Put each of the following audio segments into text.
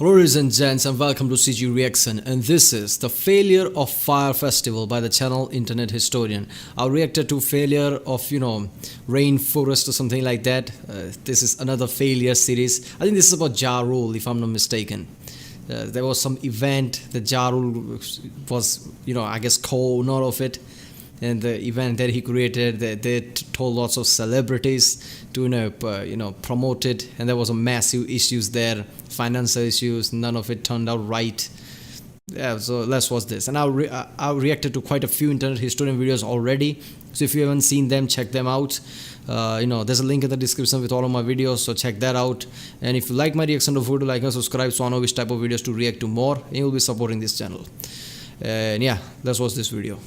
Ladies and gents, and welcome to CG Reaction, and this is the failure of Fyre festival by the channel Internet Historian. I reacted to failure of rainforest or something like that. This is another failure series. I think this is about Ja Rule, if I'm not mistaken. There was some event that Ja Rule was, I guess co-owner of it. And the event that he created, they told lots of celebrities to promote it, and there was a massive issues there, financial issues. None of it turned out right. Yeah, so let's watch this. And I reacted to quite a few Internet Historian videos already, so if you haven't seen them, check them out. There's a link in the description with all of my videos, so check that out. And if you like my reaction to video, like and subscribe so I know which type of videos to react to more, and you'll be supporting this channel. And yeah, let's watch this video.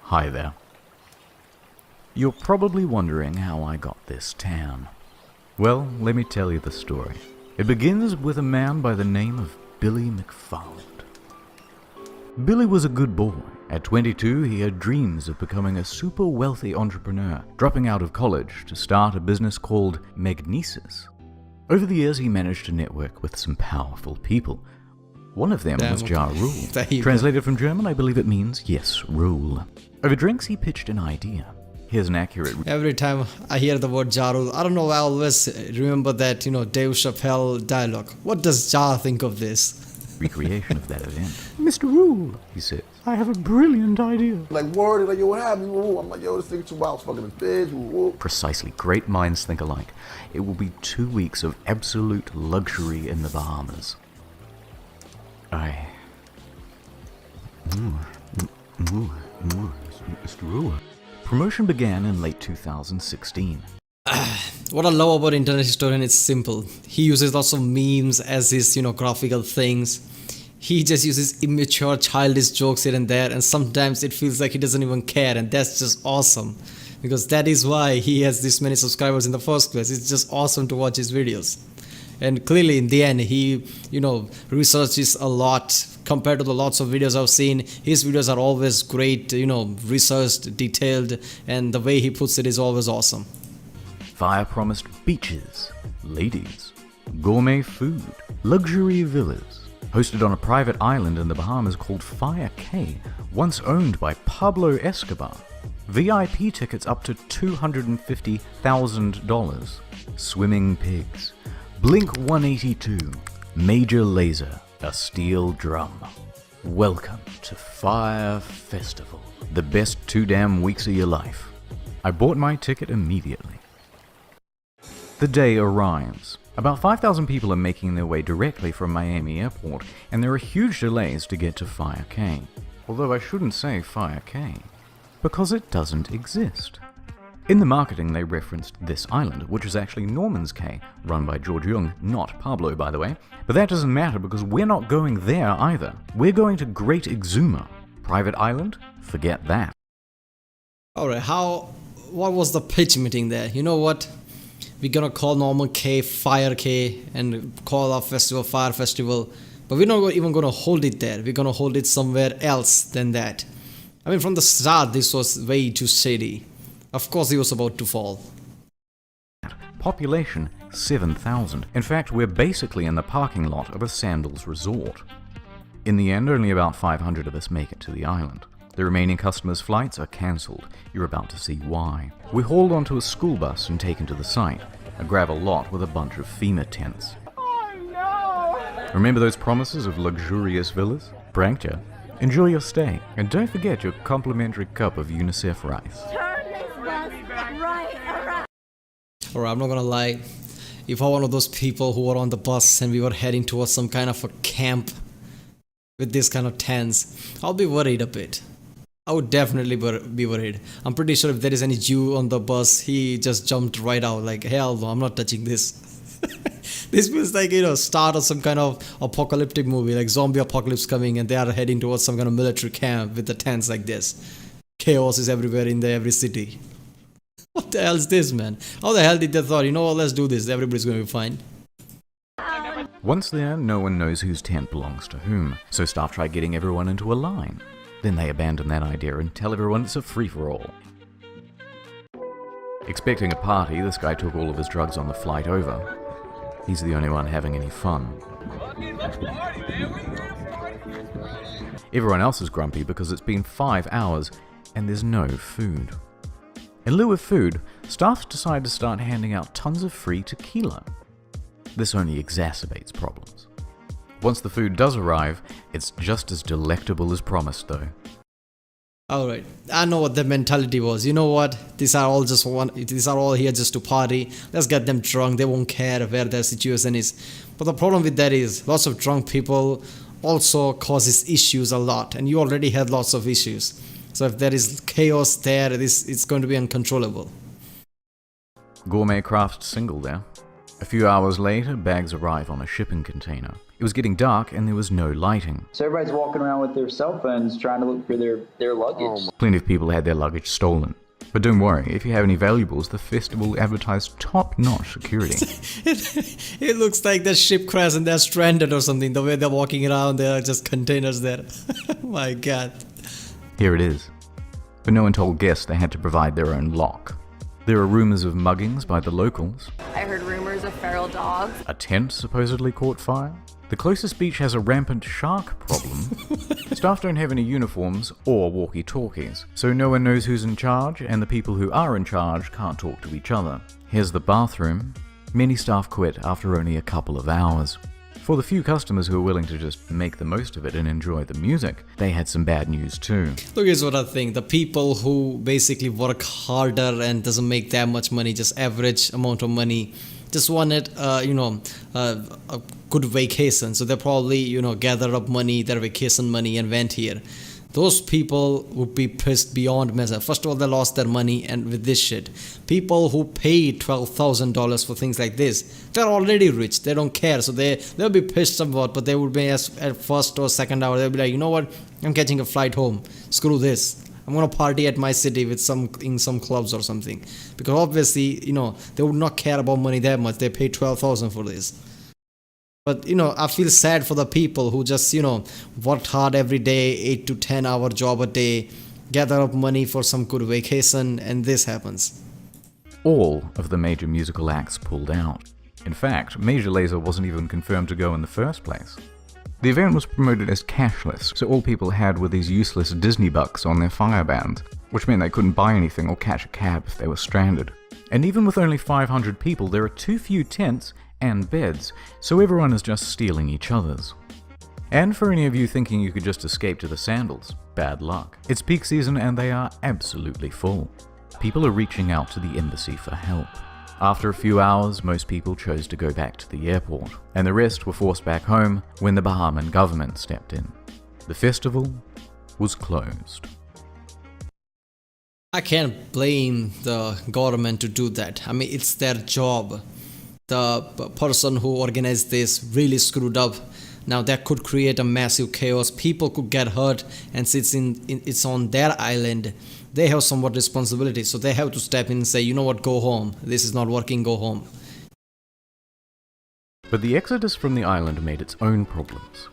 Hi there. You're probably wondering how I got this tan. Well, let me tell you the story. It begins with a man by the name of Billy McFarland. Billy was a good boy. At 22, he had dreams of becoming a super wealthy entrepreneur, dropping out of college to start a business called Magnesis. Over the years, he managed to network with some powerful people. One of them was Ja Rule. Translated from German, I believe it means, yes, rule. Over drinks, he pitched an idea. Here's an accurate... Every time I hear the word Ja Rule, I don't know, I always remember that, Dave Chappelle dialogue. What does Ja think of this? Recreation of that event. Mr. Rule, he said, I have a brilliant idea. Like, word, like, yo, what happened? I'm like, yo, this thing too wild, fucking his bitch. Precisely. Great minds think alike. It will be 2 weeks of absolute luxury in the Bahamas. Mr. Rule. Promotion began in late 2016. What I love about Internet Historian is simple. He uses lots of memes as his, graphical things. He just uses immature, childish jokes here and there, and sometimes it feels like he doesn't even care, and that's just awesome. Because that is why he has this many subscribers in the first place. It's just awesome to watch his videos. And clearly, in the end, he, researches a lot. Compared to the lots of videos I've seen, his videos are always great, researched, detailed, and the way he puts it is always awesome. Fyre promised beaches, ladies, gourmet food, luxury villas. Hosted on a private island in the Bahamas called Fyre Cay, once owned by Pablo Escobar. VIP tickets up to $250,000. Swimming pigs. Blink 182. Major laser. A steel drum. Welcome to Fyre Festival. The best 2 damn weeks of your life. I bought my ticket immediately. The day arrives. About 5,000 people are making their way directly from Miami Airport, and there are huge delays to get to Fyre Cay. Although I shouldn't say Fyre Cay, because it doesn't exist. In the marketing, they referenced this island, which is actually Norman's Cay, run by George Jung, not Pablo, by the way. But that doesn't matter because we're not going there either. We're going to Great Exuma. Private island? Forget that. Alright, what was the pitch meeting there? You know what? We're gonna call Norman Cay Fyre Cay and call our festival Fyre Festival. But we're not even gonna hold it there. We're gonna hold it somewhere else than that. I mean, from the start, this was way too shady. Of course he was about to fall. Population 7,000. In fact, we're basically in the parking lot of a sandals resort. In the end, only about 500 of us make it to the island. The remaining customers' flights are cancelled. You're about to see why. We're hauled onto a school bus and taken to the site, a gravel lot with a bunch of FEMA tents. Oh no! Remember those promises of luxurious villas? Pranked ya? Enjoy your stay, and don't forget your complimentary cup of UNICEF rice. Alright, I'm not gonna lie. If I were one of those people who were on the bus and we were heading towards some kind of a camp with this kind of tents, I'll be worried a bit. I would definitely be worried. I'm pretty sure if there is any Jew on the bus, he just jumped right out like, hell no, I'm not touching this. This feels like, start of some kind of apocalyptic movie, like zombie apocalypse coming and they are heading towards some kind of military camp with the tents like this. Chaos is everywhere in every city. What the hell is this, man? How the hell did they thought, what, let's do this, everybody's gonna be fine. Once there, no one knows whose tent belongs to whom, so staff try getting everyone into a line. Then they abandon that idea and tell everyone it's a free-for-all. Expecting a party, this guy took all of his drugs on the flight over. He's the only one having any fun. Everyone else is grumpy because it's been 5 hours and there's no food. In lieu of food, staff decide to start handing out tons of free tequila. This only exacerbates problems. Once the food does arrive, it's just as delectable as promised though. Alright, I know what the mentality was. You know what? These are all here just to party. Let's get them drunk. They won't care where their situation is. But the problem with that is lots of drunk people also causes issues a lot, and you already had lots of issues. So if there is chaos there, it's going to be uncontrollable. Gourmet craft single there. A few hours later, bags arrive on a shipping container. It was getting dark and there was no lighting. So everybody's walking around with their cell phones trying to look for their luggage. Plenty of people had their luggage stolen. But don't worry, if you have any valuables, the festival advertised top-notch security. It looks like the ship crashed and they're stranded or something. The way they're walking around, there are just containers there. My God. Here it is. But no one told guests they had to provide their own lock. There are rumors of muggings by the locals. I heard rumors of feral dogs. A tent supposedly caught fire. The closest beach has a rampant shark problem. Staff don't have any uniforms or walkie-talkies, so no one knows who's in charge, and the people who are in charge can't talk to each other. Here's the bathroom. Many staff quit after only a couple of hours. For the few customers who were willing to just make the most of it and enjoy the music, they had some bad news too. Look, here's what I think. The people who basically work harder and doesn't make that much money, just average amount of money, just wanted, a good vacation. So they probably, gathered up money, their vacation money, and went here. Those people would be pissed beyond measure. First of all, they lost their money, and with this shit. People who paid $12,000 for things like this, they're already rich. They don't care. So they'll be pissed somewhat, but they would be at first or second hour, they'll be like, you know what? I'm catching a flight home. Screw this. I'm gonna party at my city in some clubs or something. Because obviously, they would not care about money that much. They paid $12,000 for this. But, I feel sad for the people who just, worked hard every day, 8 to 10 hour job a day, gather up money for some good vacation, and this happens. All of the major musical acts pulled out. In fact, Major Lazer wasn't even confirmed to go in the first place. The event was promoted as cashless, so all people had were these useless Disney bucks on their Fyre band, which meant they couldn't buy anything or catch a cab if they were stranded. And even with only 500 people, there are too few tents and beds, so everyone is just stealing each other's. And for any of you thinking you could just escape to the sandals, bad luck. It's peak season and they are absolutely full. People are reaching out to the embassy for help. After a few hours, most people chose to go back to the airport, and the rest were forced back home when the Bahamian government stepped in. The festival was closed. I can't blame the government to do that. I mean, it's their job. The person who organized this really screwed up. Now that could create a massive chaos. People could get hurt, and since it's on their island, they have somewhat responsibility. So they have to step in and say, you know what, go home. This is not working, go home. But the exodus from the island made its own problems.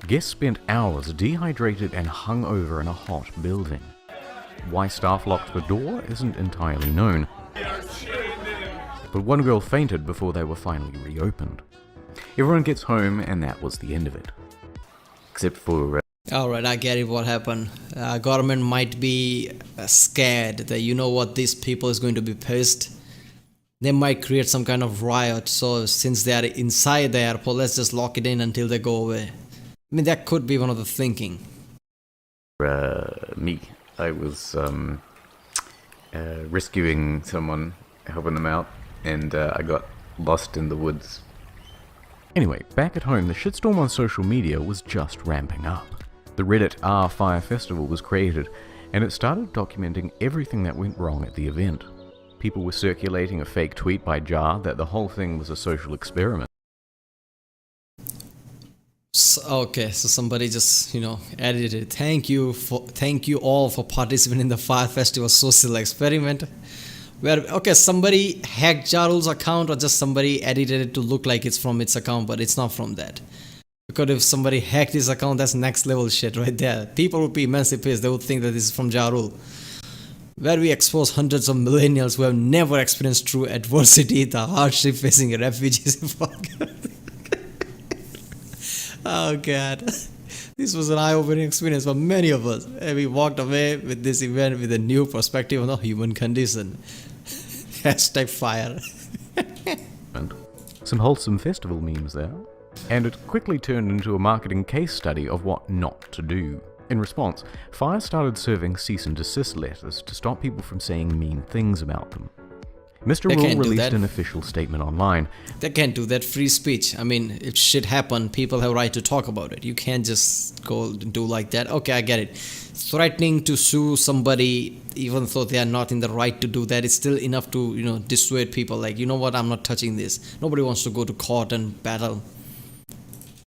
Guests spent hours dehydrated and hung over in a hot building. Why staff locked the door isn't entirely known. But one girl fainted before they were finally reopened. Everyone gets home and that was the end of it. Except for... Alright, I get it what happened. Government might be scared that these people is going to be pissed. They might create some kind of riot, so since they are inside the airport, let's just lock it in until they go away. I mean, that could be one of the thinking. Me. I was rescuing someone, helping them out, and I got lost in the woods. Anyway, back at home, the shitstorm on social media was just ramping up. The Reddit Fyre Festival was created, and it started documenting everything that went wrong at the event. People were circulating a fake tweet by Jar that the whole thing was a social experiment. Okay, so somebody just, edited it. Thank you all for participating in the Fyre Festival social experiment. Somebody hacked Jarul's account, or just somebody edited it to look like it's from its account, but it's not from that. Because if somebody hacked his account, that's next level shit right there. People would be immensely pissed. They would think that this is from Ja Rule. Where we expose hundreds of millennials who have never experienced true adversity, the hardship facing refugees. Oh god. This was an eye-opening experience for many of us. And we walked away with this event with a new perspective on the human condition. Hashtag Fyre. Some wholesome festival memes there. And it quickly turned into a marketing case study of what not to do. In response, Fyre started serving cease and desist letters to stop people from saying mean things about them. Mr. Rule released an official statement online. They can't do that. Free speech. I mean, if shit happen, people have a right to talk about it. You can't just go and do like that. Okay, I get it. Threatening to sue somebody, even though they are not in the right to do that, is still enough to, dissuade people. Like, you know what, I'm not touching this. Nobody wants to go to court and battle.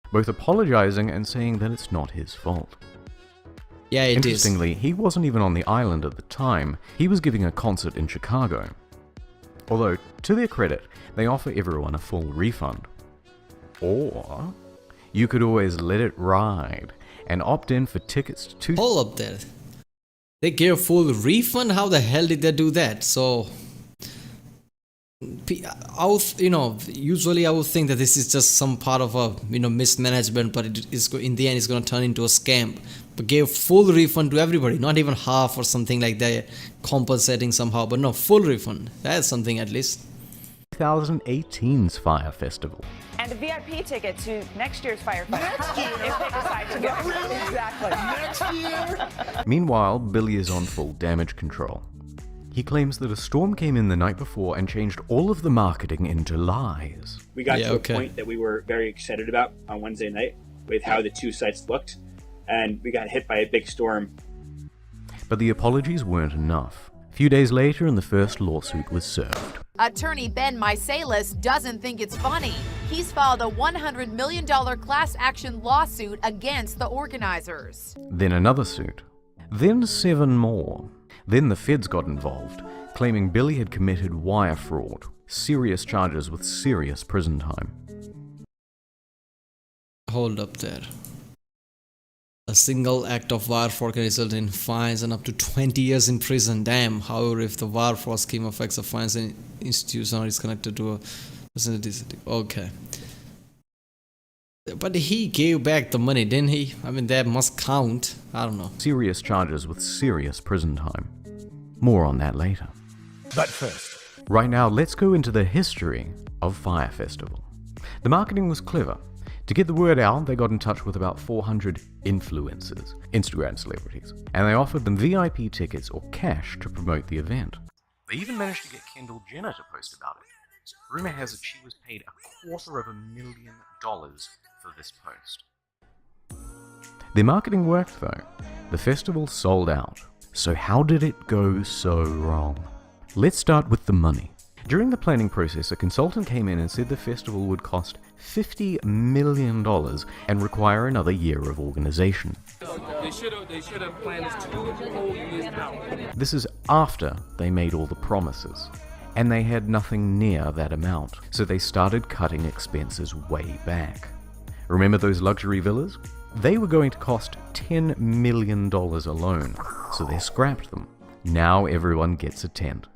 Both apologizing and saying that it's not his fault. Yeah, it is. Interestingly, he wasn't even on the island at the time. He was giving a concert in Chicago. Although, to their credit, they offer everyone a full refund. Or, you could always let it ride and opt in for tickets to... Hold up there. They gave full refund? How the hell did they do that? So... usually I would think that this is just some part of a mismanagement, but it is in the end it's going to turn into a scam. But gave full refund to everybody, not even half or something like that, compensating somehow, but no, full refund. That's something at least. 2018's Fyre Festival. And a VIP ticket to next year's Fyre Festival if they decide to go. Exactly. Next year? Meanwhile, Billy is on full damage control. He claims that a storm came in the night before and changed all of the marketing into lies. We got to a point that we were very excited about on Wednesday night with how the two sites looked, and we got hit by a big storm. But the apologies weren't enough. A few days later, and the first lawsuit was served. Attorney Ben Misalis doesn't think it's funny. He's filed a $100 million class action lawsuit against the organizers. Then another suit. Then 7 more. Then the feds got involved, claiming Billy had committed wire fraud, serious charges with serious prison time. Hold up there. A single act of wire fraud can result in fines and up to 20 years in prison. Damn. However, if the wire fraud scheme affects a finance institution or is connected to a facility. Okay. But he gave back the money, didn't he? I mean, that must count. I don't know. Serious charges with serious prison time. More on that later. But first, right now, let's go into the history of Fyre Festival. The marketing was clever. To get the word out, they got in touch with about 400 influencers, Instagram celebrities, and they offered them VIP tickets or cash to promote the event. They even managed to get Kendall Jenner to post about it. Rumor has it she was paid $250,000 for this post. Their marketing worked though. The festival sold out. So how did it go so wrong? Let's start with the money. During the planning process, a consultant came in and said the festival would cost $50 million and require another year of organization. They should have planned this 2 whole years out. This is after they made all the promises, and they had nothing near that amount, so they started cutting expenses way back. Remember those luxury villas? They were going to cost $10 million alone, so they scrapped them. Now everyone gets a tent.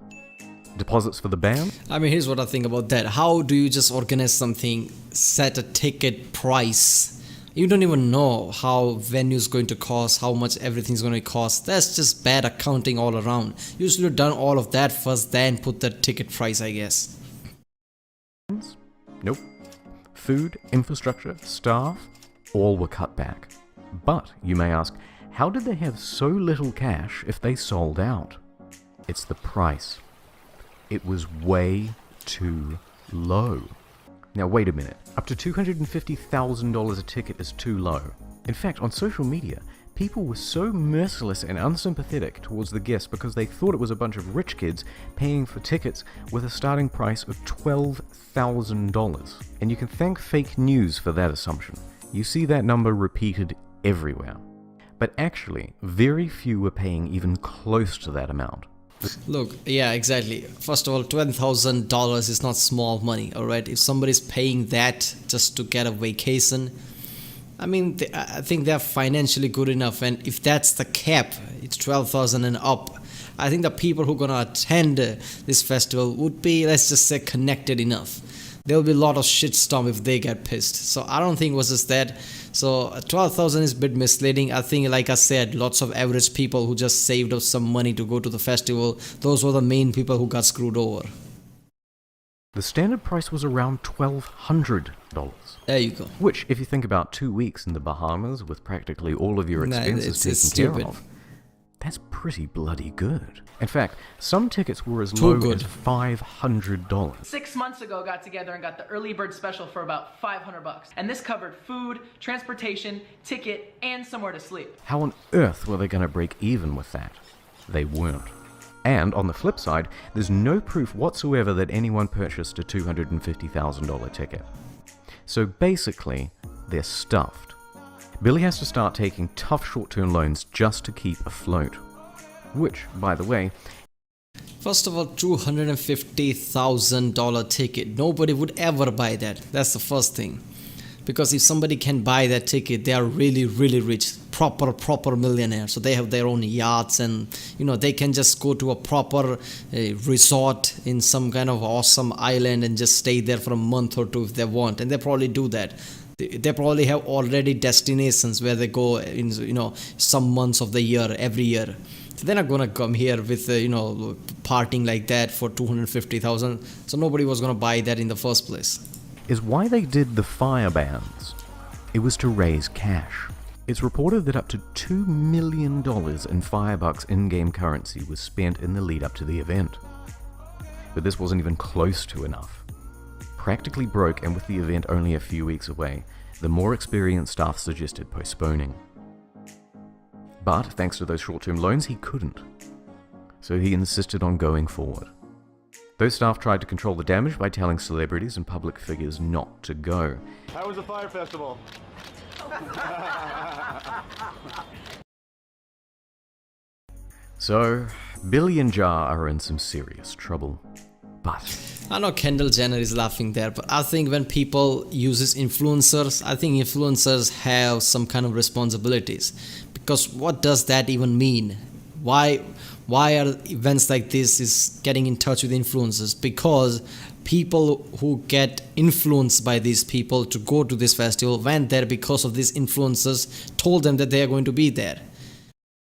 Deposits for the band? I mean, here's what I think about that. How do you just organize something, set a ticket price? You don't even know how venue's going to cost, how much everything's going to cost. That's just bad accounting all around. You should have done all of that first, then put the ticket price, I guess. Nope. Food, infrastructure, staff, all were cut back. But, you may ask, how did they have so little cash if they sold out? It's the price. It was way too low. Now wait a minute, up to $250,000 a ticket is too low. In fact, on social media, people were so merciless and unsympathetic towards the guests because they thought it was a bunch of rich kids paying for tickets with a starting price of $12,000. And you can thank fake news for that assumption. You see that number repeated everywhere. But actually, very few were paying even close to that amount. Look, yeah, exactly. First of all, $12,000 is not small money, alright? If somebody's paying that just to get a vacation, I mean, I think they're financially good enough, and if that's the cap, it's 12,000 and up. I think the people who are gonna attend this festival would be, let's just say, connected enough. There'll be a lot of shitstorm if they get pissed. So I don't think it was just that. So 12,000 is a bit misleading. I think, like I said, lots of average people who just saved up some money to go to the festival, those were the main people who got screwed over. The standard price was around $1,200. There you go. Which, if you think about 2 weeks in the Bahamas with practically all of your expenses it's taken stupid. care of, that's pretty bloody good. In fact, some tickets were as Too low good. as $500. 6 months ago, got together and got the early bird special for about $500. And this covered food, transportation, ticket, and somewhere to sleep. How on earth were they going to break even with that? They weren't. And on the flip side, there's no proof whatsoever that anyone purchased a $250,000 ticket. So basically, they're stuffed. Billy has to start taking tough short-term loans just to keep afloat. Which, by the way, First of all, $250,000 ticket. Nobody would ever buy that. That's the first thing. Because if somebody can buy that ticket, they are really, really rich. Proper millionaire. So they have their own yachts, and they can just go to a proper resort in some kind of awesome island and just stay there for a month or two if they want. And they probably do that. They probably have already destinations where they go in, some months of the year, every year. So they're not gonna come here with, partying like that for 250,000. So nobody was gonna buy that in the first place. is why they did the Fyre bans. It was to raise cash. It's reported that up to $2 million in Firebucks in-game currency was spent in the lead up to the event. But this wasn't even close to enough. Practically broke, and with the event only a few weeks away, the more experienced staff suggested postponing. But thanks to those short-term loans, he couldn't. So he insisted on going forward. Those staff tried to control the damage by telling celebrities and public figures not to go. How was the Fyre Festival? So, Billy and Jar are in some serious trouble. But I know Kendall Jenner is laughing there, but I think when people uses influencers, I think influencers have some kind of responsibilities. Because what does that even mean? Why are events like this is getting in touch with influencers? Because people who get influenced by these people to go to this festival went there because of these influencers told them that they are going to be there.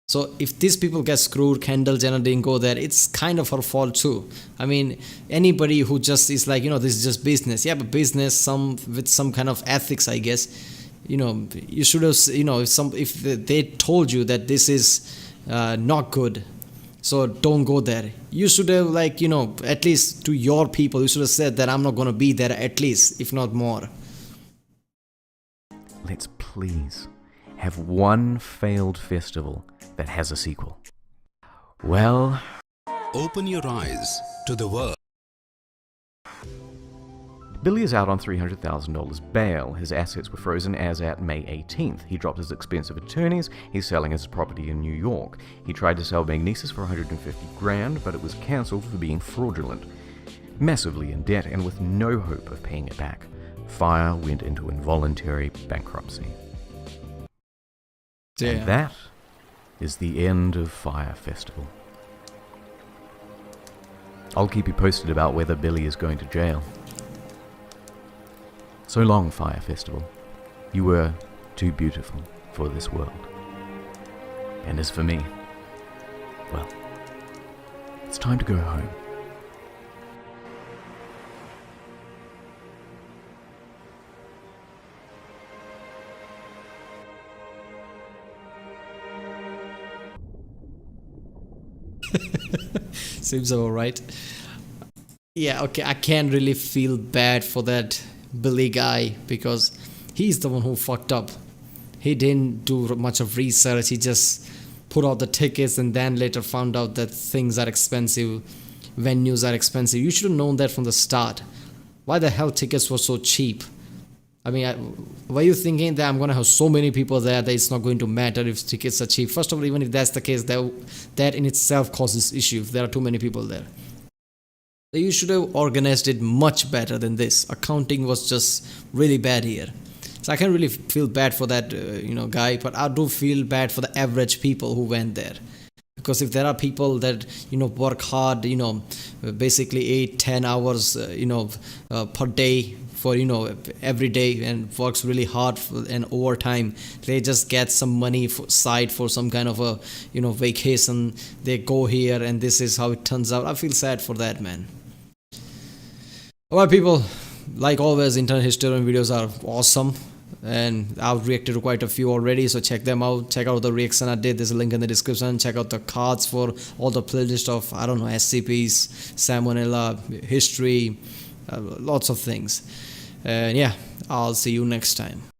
So if these people get screwed, Kendall Jenner didn't go there, it's kind of her fault too. I mean, anybody who just is like, this is just business. Yeah, but business with some kind of ethics, I guess. You should have, if they told you that this is not good, so don't go there. You should have, at least to your people, you should have said that I'm not going to be there, at least, if not more. let's please have one failed festival that has a sequel. Well, open your eyes to the world. Billy is out on $300,000 bail. His assets were frozen as at May 18th. He dropped his expensive attorneys. He's selling his property in New York. He tried to sell Magnesis for $150,000, but it was cancelled for being fraudulent. Massively in debt and with no hope of paying it back, Fyre went into involuntary bankruptcy. Damn. And that is the end of Fyre Festival. I'll keep you posted about whether Billy is going to jail. So long, Fyre Festival. You were too beautiful for this world. And as for me, well, it's time to go home. Seems alright. Yeah, okay, I can't really feel bad for that Billy guy because he's the one who fucked up. He didn't do much of research. He just put out the tickets and then later found out that things are expensive, venues are expensive. You should have known that from the start. Why the hell tickets were so cheap? I mean, were you thinking that I'm going to have so many people there that it's not going to matter if tickets are cheap? First of all, even if that's the case, that in itself causes issue if there are too many people there. You should have organized it much better than this. Accounting was just really bad here. So I can't really feel bad for that guy, but I do feel bad for the average people who went there. Because if there are people that work hard, basically 8-10 hours per day for every day, and works really hard and overtime, they just get some money side for some kind of a vacation, they go here and this is how it turns out. I feel sad for that, man. Alright people, like always, internet historian videos are awesome, and I've reacted to quite a few already, so check them out. Check out the reaction I did, there's a link in the description. Check out the cards for all the playlist of SCPs, Salmonella, history, lots of things. And yeah, I'll see you next time.